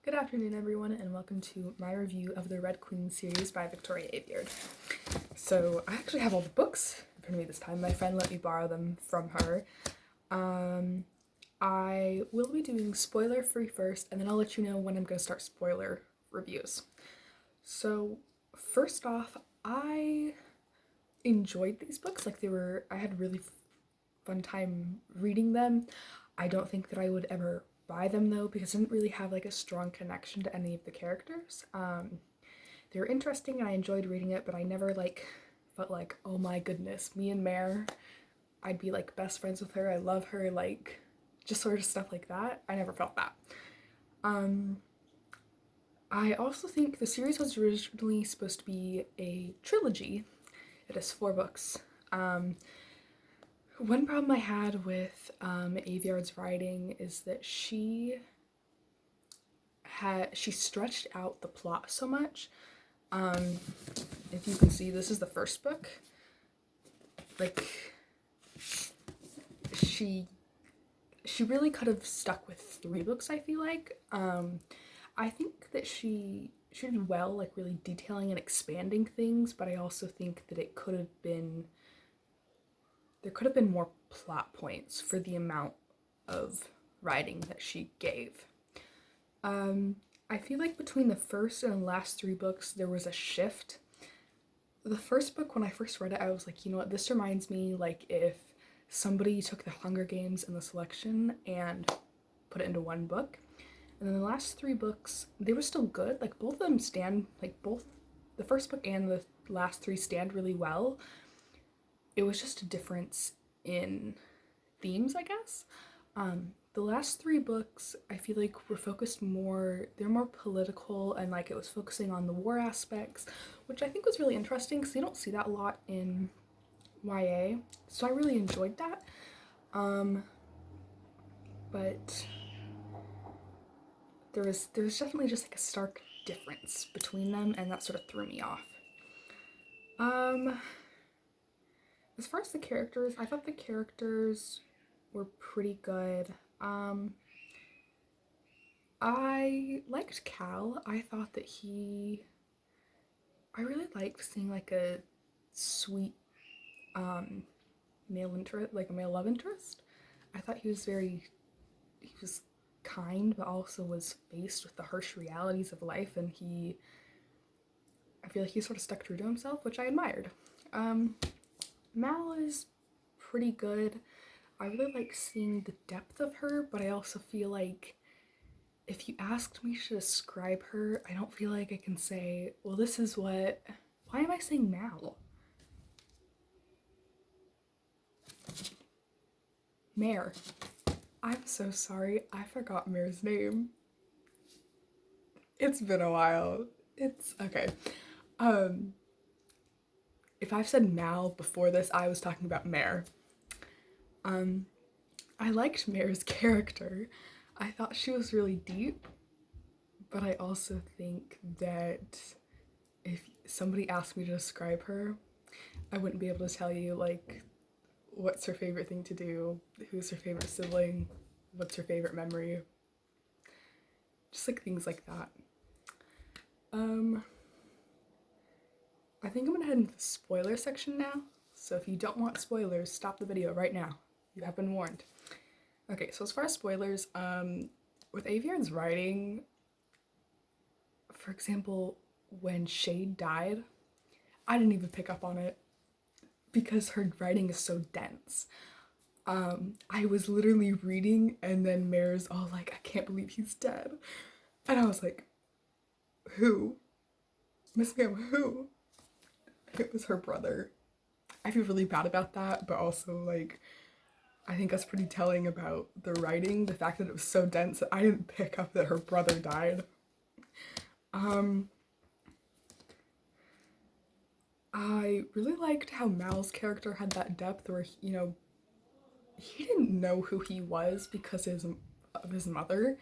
Good afternoon, everyone, and welcome to my review of the Red Queen series by Victoria Aveyard. So, I actually have all the books in front of me this time. My friend let me borrow them from her. I will be doing spoiler-free first, and then I'll let you know when I'm going to start spoiler reviews. So, first off, I enjoyed these books. I had a really fun time reading them. I don't think that I would ever buy them though, because I didn't really have like a strong connection to any of the characters. They were interesting and I enjoyed reading it, but I never felt like, oh my goodness, me and Mare, I'd be like best friends with her, I love her, like just sort of stuff like that. I never felt that. I also think the series was originally supposed to be a trilogy. It has 4 books. One problem I had with Aveyard's writing is that she stretched out the plot so much. If you can see, this is the first book. Like, she really could have stuck with 3 books, I feel like. I think that she did well, like really detailing and expanding things, but I also think that there could have been more plot points for the amount of writing that she gave. I feel like between the first and the last 3 books, there was a shift. The first book, when I first read it, I was like, you know what, this reminds me like if somebody took the Hunger Games and the Selection and put it into one book. And then the last 3 books, they were still good. Like both of them stand, like both the first book and the last 3 stand really well. It was just a difference in themes, I guess. The last 3 books, I feel like were focused more, they're more political, and like it was focusing on the war aspects, which I think was really interesting because you don't see that a lot in YA. So I really enjoyed that. But there was definitely just like a stark difference between them, and that sort of threw me off. As far as the characters, I thought the characters were pretty good. I liked Cal. I thought that I really liked seeing like a sweet male interest, like a male love interest. I thought he was kind, but also was faced with the harsh realities of life, and I feel like he sort of stuck true to himself, which I admired. Mal is pretty good. I really like seeing the depth of her, but I also feel like if you asked me to describe her, I don't feel like I can say, well, this is what... Why am I saying Mal? Mare. I'm so sorry, I forgot Mare's name. It's been a while. It's okay. If I've said Mal before this, I was talking about Mare. I liked Mare's character. I thought she was really deep, but I also think that if somebody asked me to describe her, I wouldn't be able to tell you like what's her favorite thing to do, who's her favorite sibling, what's her favorite memory, just like things like that. I think I'm gonna head into the spoiler section now, so if you don't want spoilers, stop the video right now. You have been warned. Okay, so as far as spoilers, with Aveyard's writing, for example, when Shade died, I didn't even pick up on it because her writing is so dense. I was literally reading and then Mare's all like, I can't believe he's dead. And I was like, who? Miss Ma'am, who? It was her brother. I feel really bad about that, but also like, I think that's pretty telling about the writing, the fact that it was so dense that I didn't pick up that her brother died. I really liked how Mal's character had that depth where, he didn't know who he was because of his mother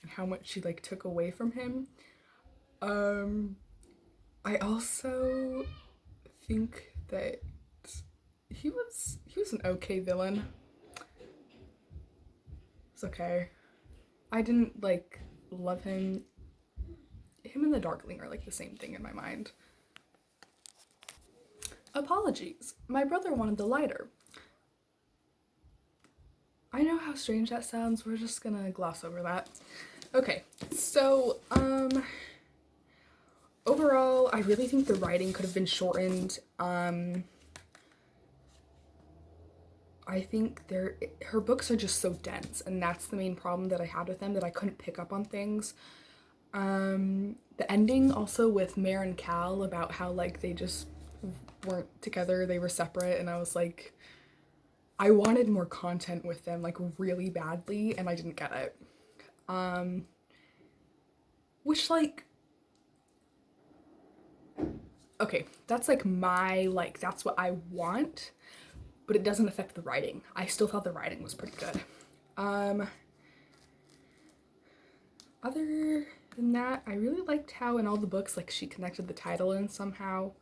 and how much she like took away from him. I also think that he was an okay villain. It's okay. I didn't like love him him and the Darkling are like the same thing in my mind. Apologies. My brother wanted the lighter. I know how strange that sounds. We're just gonna gloss over that. Okay, so, overall, I really think the writing could have been shortened. I think her books are just so dense, and that's the main problem that I had with them, that I couldn't pick up on things. The ending also with Mare and Cal, about how like they just weren't together, they were separate, and I was like, I wanted more content with them like really badly, and I didn't get it. Which like, okay, that's like that's what I want, but it doesn't affect the writing. I still thought the writing was pretty good. Other than that, I really liked how in all the books like she connected the title in somehow.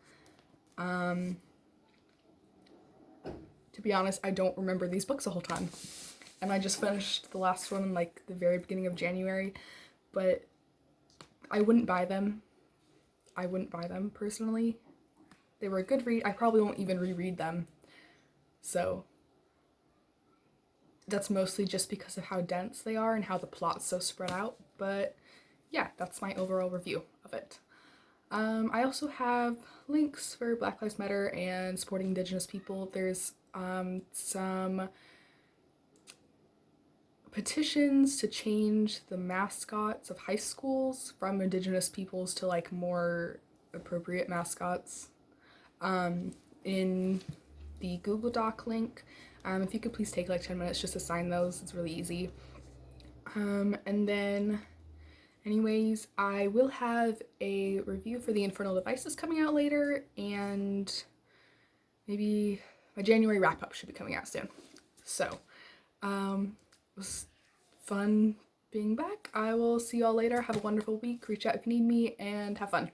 To be honest, I don't remember these books the whole time, and I just finished the last one in like the very beginning of January, but I wouldn't buy them. I wouldn't buy them personally. They were a good read. I probably won't even reread them. So that's mostly just because of how dense they are and how the plot's so spread out. But yeah, that's my overall review of it. I also have links for Black Lives Matter and supporting Indigenous people. There's some petitions to change the mascots of high schools from Indigenous peoples to like more appropriate mascots in the Google Doc link. If you could please take like 10 minutes just to sign those, it's really easy. And then anyways, I will have a review for the Infernal Devices coming out later, and maybe my January wrap-up should be coming out soon. So, it was fun being back. I will see y'all later. Have a wonderful week. Reach out if you need me, and have fun.